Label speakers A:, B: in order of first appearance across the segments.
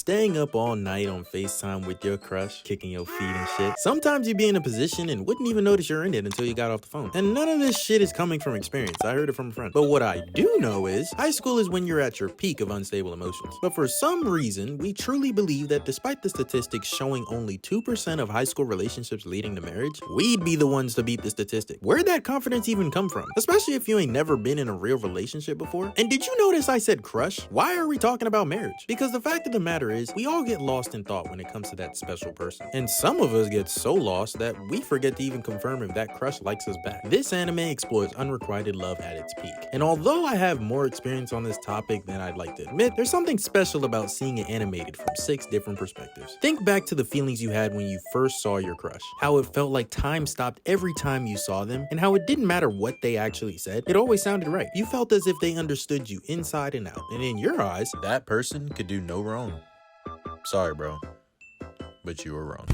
A: Staying up all night on FaceTime with your crush, kicking your feet and shit. Sometimes you'd be in a position and wouldn't even notice you're in it until you got off the phone. And none of this shit is coming from experience. I heard it from a friend. But what I do know is, high school is when you're at your peak of unstable emotions. But for some reason, we truly believe that despite the statistics showing only 2% of high school relationships leading to marriage, we'd be the ones to beat the statistic. Where'd that confidence even come from? Especially if you ain't never been in a real relationship before. And did you notice I said crush? Why are we talking about marriage? Because the fact of the matter is, we all get lost in thought when it comes to that special person. And some of us get so lost that we forget to even confirm if that crush likes us back. This anime explores unrequited love at its peak. And although I have more experience on this topic than I'd like to admit, there's something special about seeing it animated from 6 different perspectives. Think back to the feelings you had when you first saw your crush. How it felt like time stopped every time you saw them, and how it didn't matter what they actually said, it always sounded right. You felt as if they understood you inside and out, and in your eyes, that person could do no wrong. Sorry, bro, but you were wrong.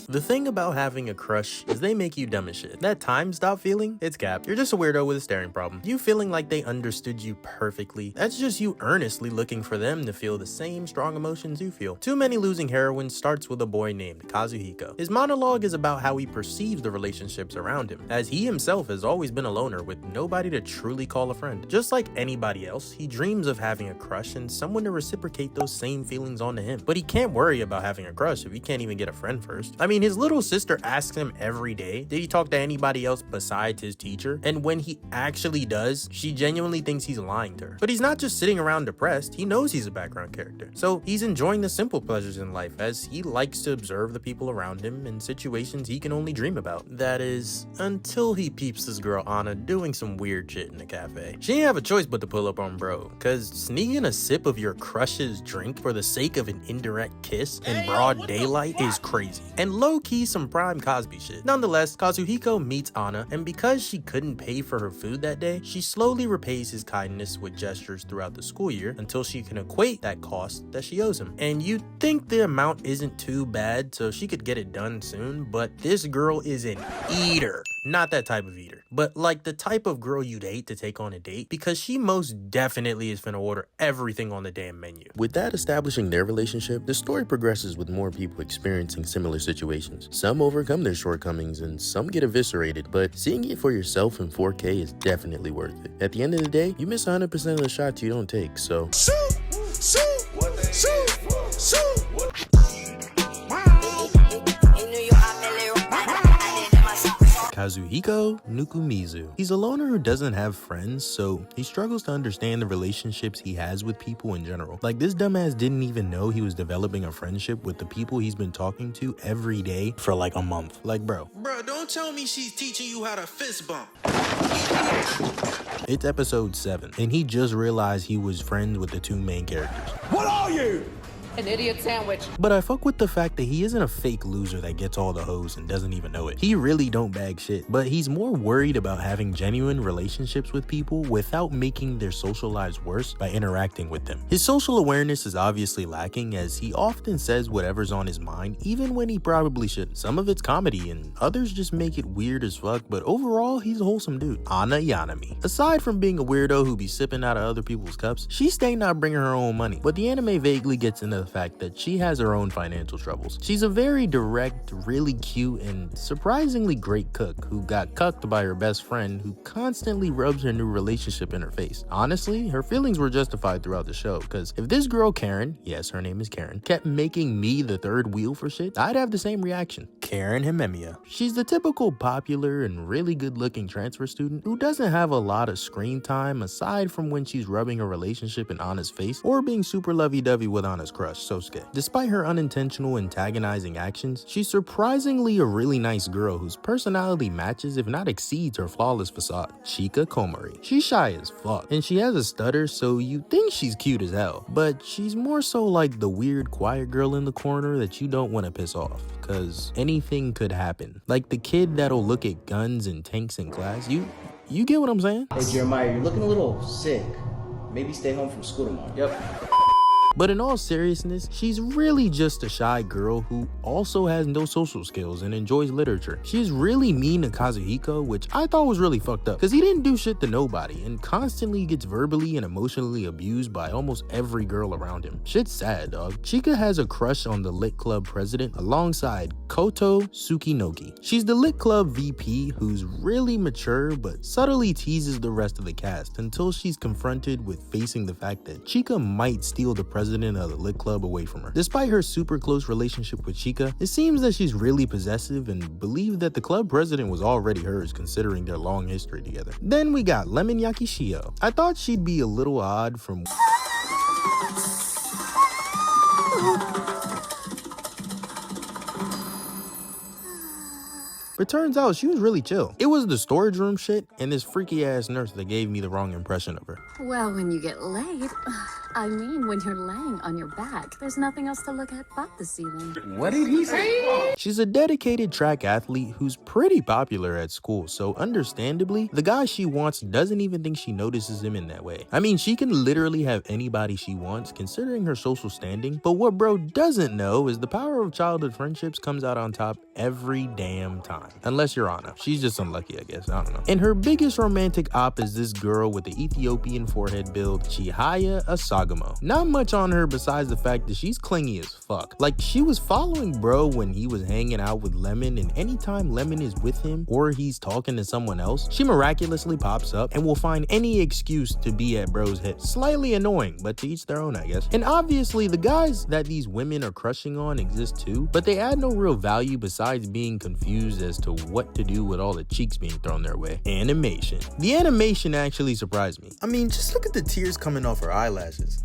A: The thing about having a crush is they make you dumb as shit. That time stop feeling, it's cap. You're just a weirdo with a staring problem. You feeling like they understood you perfectly, that's just you earnestly looking for them to feel the same strong emotions you feel. Too Many Losing Heroines starts with a boy named Kazuhiko. His monologue is about how he perceives the relationships around him, as he himself has always been a loner with nobody to truly call a friend. Just like anybody else, he dreams of having a crush and someone to reciprocate those same feelings onto him. But he can't worry about having a crush if he can't even get a friend first. I mean, his little sister asks him every day, did he talk to anybody else besides his teacher? And when he actually does, she genuinely thinks he's lying to her. But he's not just sitting around depressed, he knows he's a background character. So he's enjoying the simple pleasures in life as he likes to observe the people around him in situations he can only dream about. That is, until he peeps this girl Anna doing some weird shit in a cafe. She didn't have a choice but to pull up on bro, cause sneaking a sip of your crush's drink for the sake of an indirect kiss in broad daylight is crazy. And low-key some prime Cosby shit. Nonetheless, Kazuhiko meets Anna, and because she couldn't pay for her food that day, she slowly repays his kindness with gestures throughout the school year until she can equate that cost that she owes him. And you'd think the amount isn't too bad, so she could get it done soon, but this girl is an eater. Not that type of eater, but like the type of girl you'd hate to take on a date, because she most definitely is finna order everything on the damn menu. With that establishing their relationship, the story progresses with more people experiencing similar situations. Some overcome their shortcomings and some get eviscerated, but seeing it for yourself in 4K is definitely worth it. At the end of the day, you miss 100% of the shots you don't take, so Kazuhiko Nukumizu. He's a loner who doesn't have friends, so he struggles to understand the relationships he has with people in general. Like, this dumbass didn't even know he was developing a friendship with the people he's been talking to every day for like a month. Like, bro, don't tell me she's teaching you how to fist bump. It's episode 7, and he just realized he was friends with the 2 main characters. What are you?
B: An idiot sandwich.
A: But I fuck with the fact that he isn't a fake loser that gets all the hoes and doesn't even know it. He really don't bag shit, but he's more worried about having genuine relationships with people without making their social lives worse by interacting with them. His social awareness is obviously lacking, as he often says whatever's on his mind even when he probably shouldn't. Some of it's comedy and others just make it weird as fuck, but overall he's a wholesome dude. Anna Yanami. Aside from being a weirdo who be sipping out of other people's cups, she stay not bringing her own money, but the anime vaguely gets into the fact that she has her own financial troubles. She's a very direct, really cute, and surprisingly great cook who got cucked by her best friend who constantly rubs her new relationship in her face. Honestly, her feelings were justified throughout the show, because if this girl Karen, yes, her name is Karen, kept making me the third wheel for shit, I'd have the same reaction. Karen Himemiya. She's the typical popular and really good looking transfer student who doesn't have a lot of screen time aside from when she's rubbing a relationship in Anna's face or being super lovey-dovey with Anna's crush, Sosuke. Despite her unintentional antagonizing actions, she's surprisingly a really nice girl whose personality matches if not exceeds her flawless facade. Chika Komori. She's shy as fuck, and she has a stutter, so you think she's cute as hell, but she's more so like the weird quiet girl in the corner that you don't want to piss off, cause anything could happen. Like the kid that'll look at guns and tanks in class. You get what I'm saying?
C: Hey Jeremiah, you're looking a little sick. Maybe stay home from school tomorrow.
B: Yep.
A: But in all seriousness, she's really just a shy girl who also has no social skills and enjoys literature. She's really mean to Kazuhiko, which I thought was really fucked up, because he didn't do shit to nobody and constantly gets verbally and emotionally abused by almost every girl around him. Shit's sad, dog. Chika has a crush on the lit club president alongside Koto Tsukinoki. She's the lit club VP who's really mature but subtly teases the rest of the cast until she's confronted with facing the fact that Chika might steal the president of the lit club away from her. Despite her super close relationship with Chika, it seems that she's really possessive and believed that the club president was already hers considering their long history together. Then we got Lemon Yakishio. I thought she'd be a little odd from but turns out she was really chill. It was the storage room shit and this freaky ass nurse that gave me the wrong impression of her.
B: Well, when you get laid, I mean when you're laying on your back, there's nothing else to look at but the ceiling.
C: What did he say?
A: She's a dedicated track athlete who's pretty popular at school, so understandably, the guy she wants doesn't even think she notices him in that way. I mean, she can literally have anybody she wants considering her social standing, but what bro doesn't know is the power of childhood friendships comes out on top every damn time. Unless you're Anna. She's just unlucky, I guess. I don't know. And her biggest romantic op is this girl with the Ethiopian forehead build, Chihaya Asagamo. Not much on her besides the fact that she's clingy as fuck. Like, she was following bro when he was hanging out with Lemon, and anytime Lemon is with him or he's talking to someone else, she miraculously pops up and will find any excuse to be at bro's hip. Slightly annoying, but to each their own, I guess. And obviously, the guys that these women are crushing on exist too, but they add no real value besides being confused as to what to do with all the cheeks being thrown their way. Animation. The animation actually surprised me. I mean, just look at the tears coming off her eyelashes.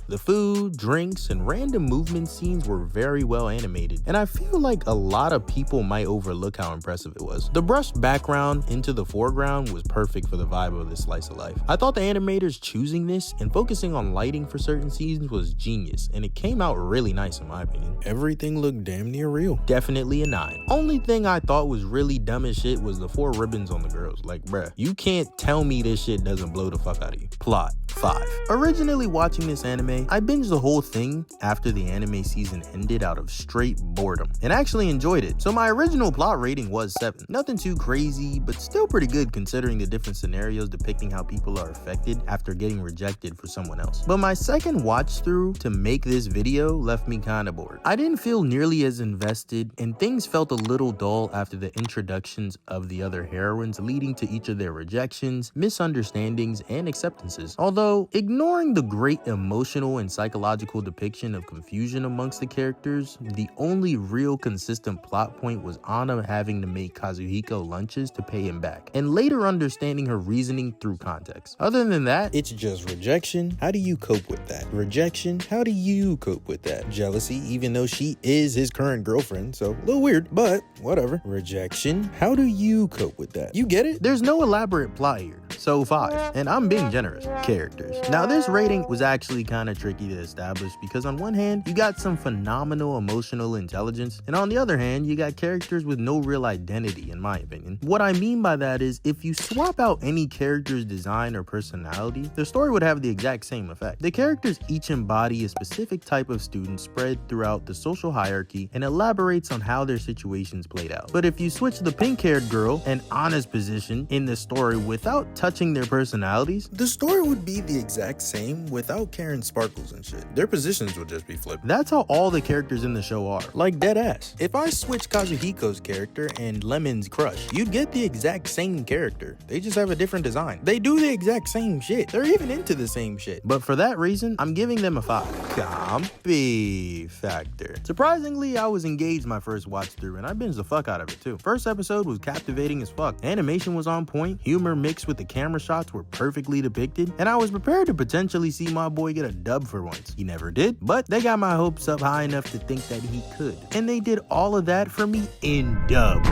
A: The food, drinks, and random movement scenes were very well animated, and I feel like a lot of people might overlook how impressive it was. The brushed background into the foreground was perfect for the vibe of this slice of life. I thought the animators choosing this and focusing on lighting for certain scenes was genius, and it came out really nice in my opinion. Everything looked damn near real. Definitely a 9. Only thing I thought was really dumb as shit was the 4 ribbons on the girls. Like, bruh, you can't tell me this shit doesn't blow the fuck out of you. Plot. 5. Originally watching this anime, I binged the whole thing after the anime season ended out of straight boredom and actually enjoyed it. So my original plot rating was 7. Nothing too crazy, but still pretty good considering the different scenarios depicting how people are affected after getting rejected for someone else. But my second watch through to make this video left me kinda bored. I didn't feel nearly as invested and things felt a little dull after the introductions of the other heroines leading to each of their rejections, misunderstandings, and acceptances. Although ignoring the great emotional and psychological depiction of confusion amongst the characters, the only real consistent plot point was Anna having to make Kazuhiko lunches to pay him back, and later understanding her reasoning through context. Other than that, it's just rejection. How do you cope with that? Rejection. How do you cope with that? Jealousy, even though she is his current girlfriend, so a little weird, but whatever. Rejection. How do you cope with that? You get it? There's no elaborate plot here, so 5, and I'm being generous. Characters. Now this rating was actually kind of tricky to establish because on one hand, you got some phenomenal emotional intelligence, and on the other hand, you got characters with no real identity in my opinion. What I mean by that is if you swap out any character's design or personality, the story would have the exact same effect. The characters each embody a specific type of student spread throughout the social hierarchy and elaborates on how their situations played out. But if you switch the pink-haired girl and Anna's position in the story without touching their personalities, the story would be the exact same without Karen sparkles and shit. Their positions would just be flipped. That's how all the characters in the show are. Like dead ass. If I switch Kazuhiko's character and Lemon's crush, you'd get the exact same character. They just have a different design. They do the exact same shit. They're even into the same shit. But for that reason, I'm giving them a 5. Compy Factor. Surprisingly, I was engaged my first watch through and I binged the fuck out of it too. First episode was captivating as fuck. Animation was on point, humor mixed with the camera shots were perfectly depicted, and I was prepared to potentially see my boy get a dub for once. He never did, but they got my hopes up high enough to think that he could. And they did all of that for me in dub.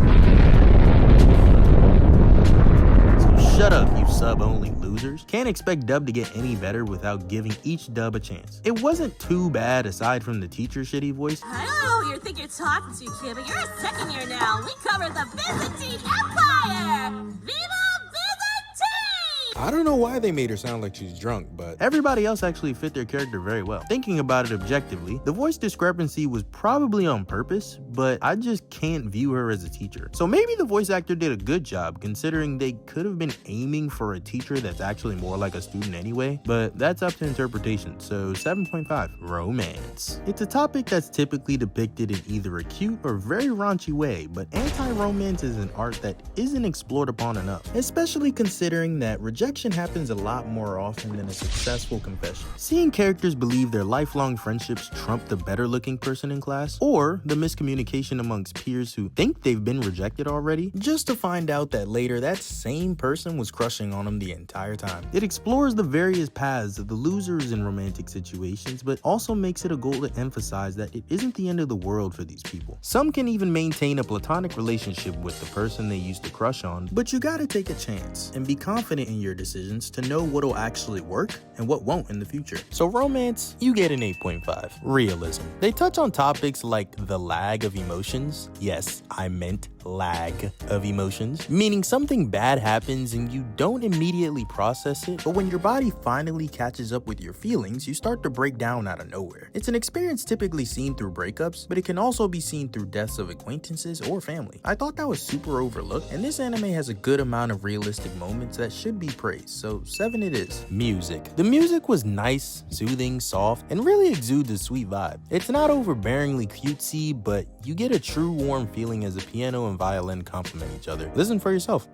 A: So shut up, you sub-only losers. Can't expect dub to get any better without giving each dub a chance. It wasn't too bad aside from the teacher shitty voice.
D: I don't know who you think you're talking to, kid, but you're a second year now. We cover the Byzantine Empire! Viva Byzantine!
C: I don't know why they made her sound like she's drunk, but
A: everybody else actually fit their character very well. Thinking about it objectively, the voice discrepancy was probably on purpose, but I just can't view her as a teacher. So maybe the voice actor did a good job considering they could have been aiming for a teacher that's actually more like a student anyway, but that's up to interpretation. So 7.5, romance. It's a topic that's typically depicted in either a cute or very raunchy way, but anti-romance is an art that isn't explored upon enough, especially considering that rejection happens a lot more often than a successful confession. Seeing characters believe their lifelong friendships trump the better looking person in class, or the miscommunication amongst peers who think they've been rejected already, just to find out that later that same person was crushing on them the entire time. It explores the various paths of the losers in romantic situations, but also makes it a goal to emphasize that it isn't the end of the world for these people. Some can even maintain a platonic relationship with the person they used to crush on, but you gotta take a chance and be confident in your decisions to know what'll actually work and what won't in the future. So romance, you get an 8.5. Realism. They touch on topics like the lag of emotions. Yes, I meant lag of emotions, meaning something bad happens and you don't immediately process it, but when your body finally catches up with your feelings, you start to break down out of nowhere. It's an experience typically seen through breakups, but it can also be seen through deaths of acquaintances or family. I thought that was super overlooked, and this anime has a good amount of realistic moments that should be praised, so 7 it is. Music. The music was nice, soothing, soft, and really exudes a sweet vibe. It's not overbearingly cutesy, but you get a true warm feeling as the piano and violin complement each other. Listen for yourself.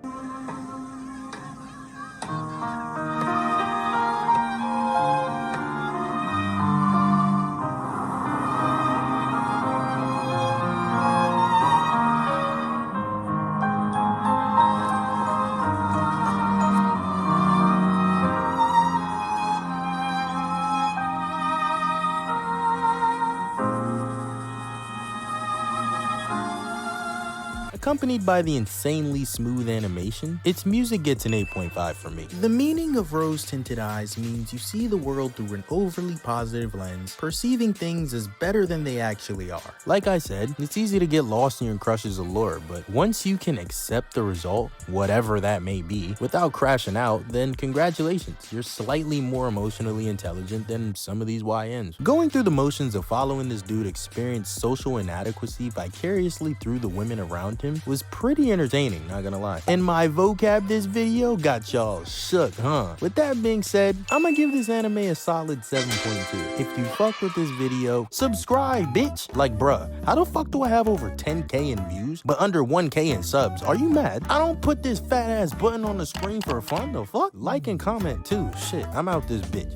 A: Accompanied by the insanely smooth animation, its music gets an 8.5 for me. The meaning of rose-tinted eyes means you see the world through an overly positive lens, perceiving things as better than they actually are. Like I said, it's easy to get lost in your crush's allure, but once you can accept the result, whatever that may be, without crashing out, then congratulations, you're slightly more emotionally intelligent than some of these YNs. Going through the motions of following this dude experience social inadequacy vicariously through the women around him was pretty entertaining, not gonna lie. And my vocab this video got y'all shook, huh? With that being said, I'm gonna give this anime a solid 7.2. If you fuck with this video, subscribe, bitch. Like, bruh, how the fuck do I have over 10K in views, but under 1K in subs? Are you mad? I don't put this fat ass button on the screen for fun, the fuck? Like and comment too. Shit, I'm out this bitch.